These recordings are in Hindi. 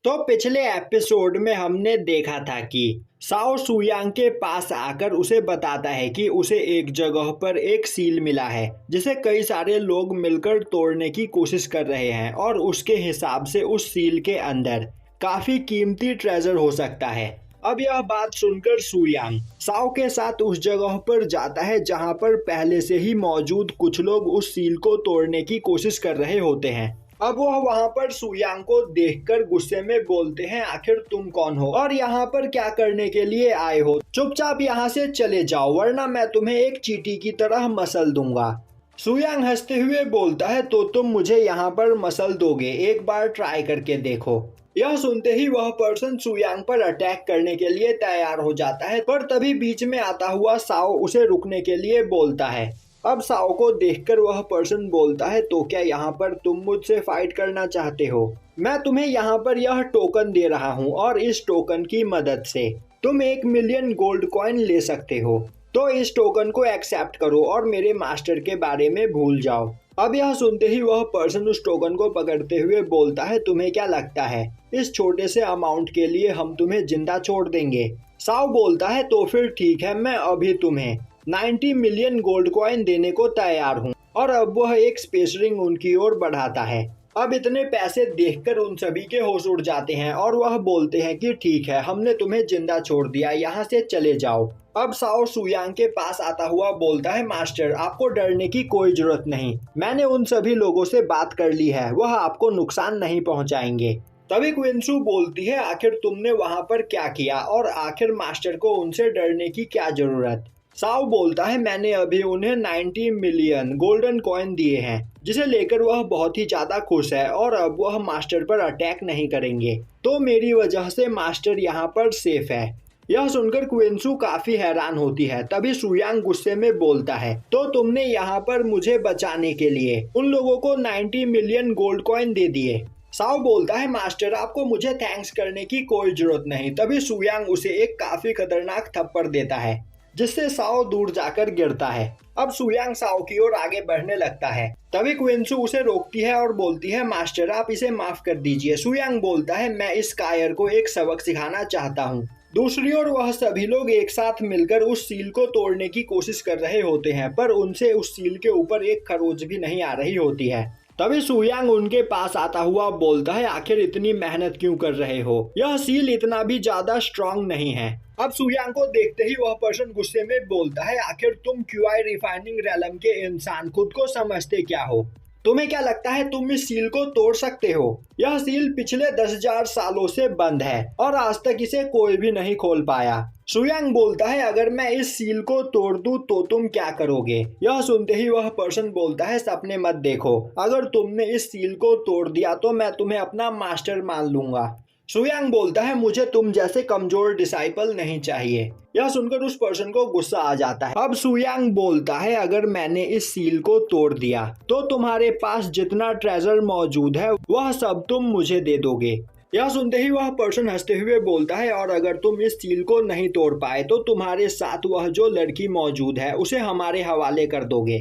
तो पिछले एपिसोड में हमने देखा था कि साओ सुयांग के पास आकर उसे बताता है कि उसे एक जगह पर एक सील मिला है जिसे कई सारे लोग मिलकर तोड़ने की कोशिश कर रहे हैं और उसके हिसाब से उस सील के अंदर काफी कीमती ट्रेजर हो सकता है। अब यह बात सुनकर सुयांग साओ के साथ उस जगह पर जाता है जहां पर पहले से ही मौजूद कुछ लोग उस सील को तोड़ने की कोशिश कर रहे होते हैं। अब वह वहां पर सुयांग को देखकर गुस्से में बोलते हैं, आखिर तुम कौन हो और यहाँ पर क्या करने के लिए आए हो? चुपचाप यहाँ से चले जाओ वरना मैं तुम्हें एक चींटी की तरह मसल दूंगा। सुयांग हंसते हुए बोलता है, तो तुम मुझे यहाँ पर मसल दोगे? एक बार ट्राई करके देखो। यह सुनते ही वह पर्सन सुयांग पर अटैक करने के लिए तैयार हो जाता है, पर तभी बीच में आता हुआ साओ उसे रुकने के लिए बोलता है। अब साओ को देखकर वह पर्सन बोलता है, तो क्या यहाँ पर तुम मुझसे फाइट करना चाहते हो? मैं तुम्हें यहाँ पर यह टोकन दे रहा हूँ और इस टोकन की मदद से तुम 1 मिलियन गोल्ड कॉइन ले सकते हो। तो इस टोकन को एक्सेप्ट करो और मेरे मास्टर के बारे में भूल जाओ। अब यह सुनते ही वह पर्सन उस टोकन को पकड़ते हुए बोलता है, तुम्हें क्या लगता है इस छोटे से अमाउंट के लिए हम तुम्हें जिंदा छोड़ देंगे? साओ बोलता है, तो फिर ठीक है, मैं अभी तुम्हें 90 मिलियन गोल्ड कॉइन देने को तैयार हूँ। और अब वह एक स्पेस रिंग उनकी ओर बढ़ाता है। अब इतने पैसे देखकर उन सभी के होश उड़ जाते हैं और वह बोलते हैं कि ठीक है, हमने तुम्हें जिंदा छोड़ दिया, यहाँ से चले जाओ। अब साओ सुयांग के पास आता हुआ बोलता है, मास्टर आपको डरने की कोई जरूरत नहीं, मैंने उन सभी लोगों से बात कर ली है, वह आपको नुकसान नहीं पहुँचाएंगे। तभी क्विंसू बोलती है, आखिर तुमने वहाँ पर क्या किया और आखिर मास्टर को उनसे डरने की क्या जरूरत? साओ बोलता है, मैंने अभी उन्हें 90 मिलियन गोल्डन कॉइन दिए हैं जिसे लेकर वह बहुत ही ज्यादा खुश है और अब वह मास्टर पर अटैक नहीं करेंगे, तो मेरी वजह से मास्टर यहाँ पर सेफ है। यह सुनकर क्विंसू काफी हैरान होती है। तभी सुयांग गुस्से में बोलता है, तो तुमने यहाँ पर मुझे बचाने के लिए उन लोगों को 90 मिलियन गोल्ड कॉइन दे दिए? साओ बोलता है, मास्टर आपको मुझे थैंक्स करने की कोई जरूरत नहीं। तभी सुयांग उसे एक काफी खतरनाक थप्पड़ देता है जिससे साओ दूर जाकर गिरता है। अब सुयांग साओ की ओर आगे बढ़ने लगता है। तभी क्विंसू उसे रोकती है और बोलती है, मास्टर आप इसे माफ कर दीजिए। सुयांग बोलता है, मैं इस कायर को एक सबक सिखाना चाहता हूँ। दूसरी ओर वह सभी लोग एक साथ मिलकर उस सील को तोड़ने की कोशिश कर रहे होते हैं, पर उनसे उस सील के ऊपर एक खरोच भी नहीं आ रही होती है। तभी सुयांग उनके पास आता हुआ बोलता है, आखिर इतनी मेहनत क्यों कर रहे हो? यह सील इतना भी ज्यादा स्ट्रांग नहीं है। अब सुयांग को देखते ही वह पर्सन गुस्से में बोलता है, आखिर तुम क्यूआई रिफाइनिंग रैलम के इंसान खुद को समझते क्या हो? तुम्हें क्या लगता है तुम इस सील को तोड़ सकते हो? यह सील पिछले 10,000 सालों से बंद है और आज तक इसे कोई भी नहीं खोल पाया। सुयांग बोलता है, अगर मैं इस सील को तोड़ दूं तो तुम क्या करोगे? यह सुनते ही वह पर्सन बोलता है, सपने मत देखो, अगर तुमने इस सील को तोड़ दिया तो मैं तुम्हें अपना मास्टर मान लूंगा। सुयांग बोलता है, मुझे तुम जैसे कमजोर डिसाइपल नहीं चाहिए। यह सुनकर उस पर्सन को गुस्सा आ जाता है। अब सुयांग बोलता है, अगर मैंने इस सील को तोड़ दिया तो तुम्हारे पास जितना ट्रेजर मौजूद है वह सब तुम मुझे दे दोगे। यह सुनते ही वह पर्सन हंसते हुए बोलता है, और अगर तुम इस सील को नहीं तोड़ पाए तो तुम्हारे साथ वह जो लड़की मौजूद है उसे हमारे हवाले कर दोगे।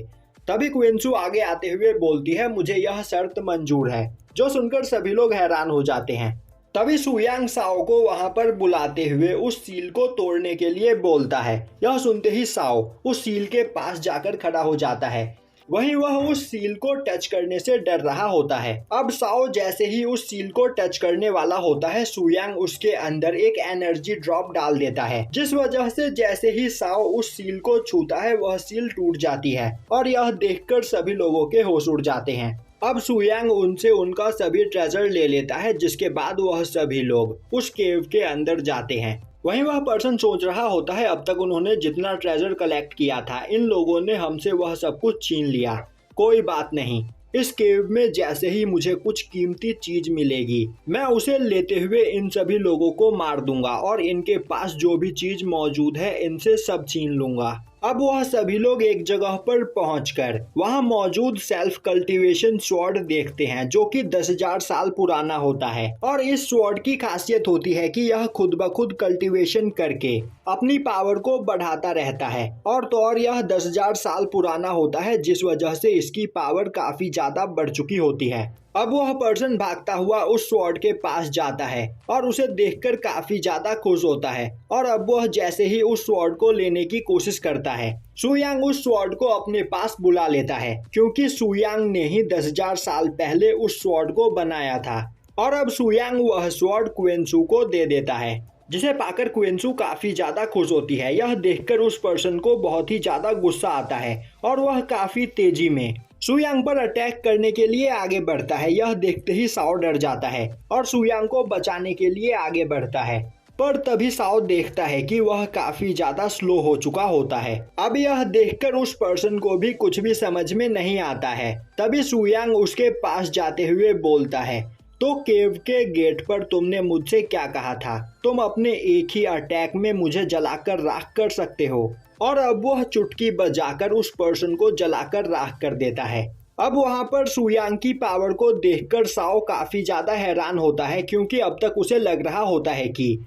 तभी क्विंसू आगे आते हुए बोलती है, मुझे यह शर्त मंजूर है। जो सुनकर सभी लोग हैरान हो जाते हैं। तभी सुयांग साओ को वहां पर बुलाते हुए उस सील को तोड़ने के लिए बोलता है। यह सुनते ही साओ उस सील के पास जाकर खड़ा हो जाता है। वहीं वह उस सील को टच करने से डर रहा होता है। अब साओ जैसे ही उस सील को टच करने वाला होता है, सुयांग उसके अंदर एक एनर्जी ड्रॉप डाल देता है, जिस वजह से जैसे ही साओ उस सील को छूता है वह सील टूट जाती है और यह देखकर सभी लोगों के होश उड़ जाते हैं। अब सुयांग उनसे उनका सभी ट्रेजर ले लेता है, जिसके बाद वह सभी लोग उस केव के अंदर जाते हैं। वहीं वह पर्सन सोच रहा होता है, अब तक उन्होंने जितना ट्रेजर कलेक्ट किया था इन लोगों ने हमसे वह सब कुछ छीन लिया। कोई बात नहीं, इस केव में जैसे ही मुझे कुछ कीमती चीज मिलेगी मैं उसे लेते हुए इन सभी लोगों को मार दूंगा और इनके पास जो भी चीज मौजूद है इनसे सब छीन लूंगा। अब वह सभी लोग एक जगह पर पहुंचकर वहां मौजूद सेल्फ कल्टीवेशन स्वॉर्ड देखते हैं, जो कि 10,000 साल पुराना होता है और इस स्वॉर्ड की खासियत होती है कि यह खुद ब खुद कल्टीवेशन करके अपनी पावर को बढ़ाता रहता है और तो और यह 10,000 साल पुराना होता है, जिस वजह से इसकी पावर काफी ज्यादा बढ़ चुकी होती है। अब वह पर्सन भागता हुआ उस स्वॉर्ड के पास जाता है और उसे देखकर काफी ज्यादा खुश होता है और अब वह जैसे ही उस स्वॉर्ड को लेने की कोशिश करता है, सुयांग उस स्वॉर्ड को अपने पास बुला लेता है क्योंकि सुयांग ने ही 10,000 साल पहले उस स्वॉर्ड को बनाया था। और अब सुयांग वह स्वॉर्ड क्वेनसू को दे देता है, जिसे पाकर क्वेनसू काफी ज्यादा खुश होती है। यह देखकर उस पर्सन को बहुत ही ज्यादा गुस्सा आता है और वह काफी तेजी में सुयांग पर अटैक करने के लिए आगे बढ़ता है। यह देखते ही साओ डर जाता है और सुयांग को बचाने के लिए आगे बढ़ता है, पर तभी साओ देखता है कि वह काफी ज्यादा स्लो हो चुका होता है। अब यह देखकर उस पर्सन को भी कुछ भी समझ में नहीं आता है। तभी सुयांग उसके पास जाते हुए बोलता है, तो केव के गेट पर तुमने मुझसे क्या कहा था? तुम अपने एक ही अटैक में मुझे जलाकर राख कर सकते हो। और अब वह चुटकी बजाकर उस पर्सन को जलाकर राख कर देता है। अब वहां पर सुयांग की पावर को देखकर साओ काफी ज्यादा हैरान होता है क्योंकि अब तक उसे लग रहा होता है कि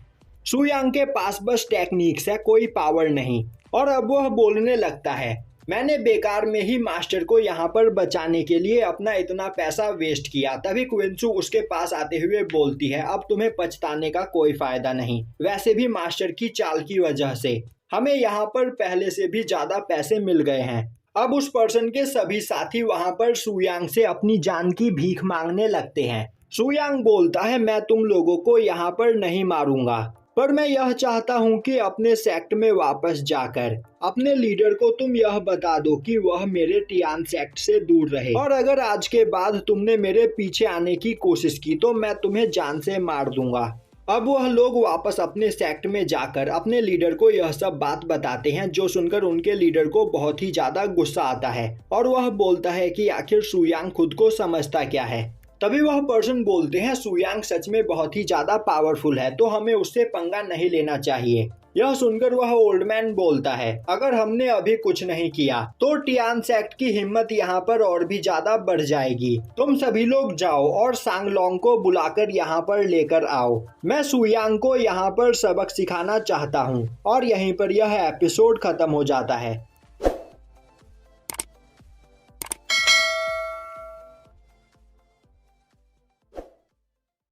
सुयांग के पास बस टेक्निक्स है, कोई पावर नहीं। और अब वह बोलने लगता है, मैंने बेकार में ही मास्टर को यहाँ पर बचाने के लिए अपना इतना पैसा वेस्ट किया। तभी क्वेनसू उसके पास आते हुए बोलती है, अब तुम्हें पछताने का कोई फायदा नहीं, वैसे भी मास्टर की चाल की वजह से हमें यहाँ पर पहले से भी ज्यादा पैसे मिल गए हैं। अब उस पर्सन के सभी साथी वहाँ पर सुयांग से अपनी जान की भीख मांगने लगते हैं। सुयांग बोलता है, मैं तुम लोगों को यहाँ पर नहीं मारूंगा, पर मैं यह चाहता हूँ कि अपने सेक्ट में वापस जाकर अपने लीडर को तुम यह बता दो कि वह मेरे टियान सेक्ट से दूर रहे, और अगर आज के बाद तुमने मेरे पीछे आने की कोशिश की तो मैं तुम्हें जान से मार दूंगा। अब वह लोग वापस अपने सेक्ट में जाकर अपने लीडर को यह सब बात बताते हैं, जो सुनकर उनके लीडर को बहुत ही ज्यादा गुस्सा आता है और वह बोलता है कि आखिर सुयांग खुद को समझता क्या है। तभी वह पर्सन बोलते हैं, सुयांग सच में बहुत ही ज्यादा पावरफुल है, तो हमें उससे पंगा नहीं लेना चाहिए। यह सुनकर वह ओल्ड मैन बोलता है, अगर हमने अभी कुछ नहीं किया तो टियान सेक्ट की हिम्मत यहाँ पर और भी ज्यादा बढ़ जाएगी। तुम सभी लोग जाओ और सांगलोंग को बुलाकर यहाँ पर लेकर आओ। मैं सुयांग को यहाँ पर सबक सिखाना चाहता हूँ। और यहीं पर यह एपिसोड खत्म हो जाता है।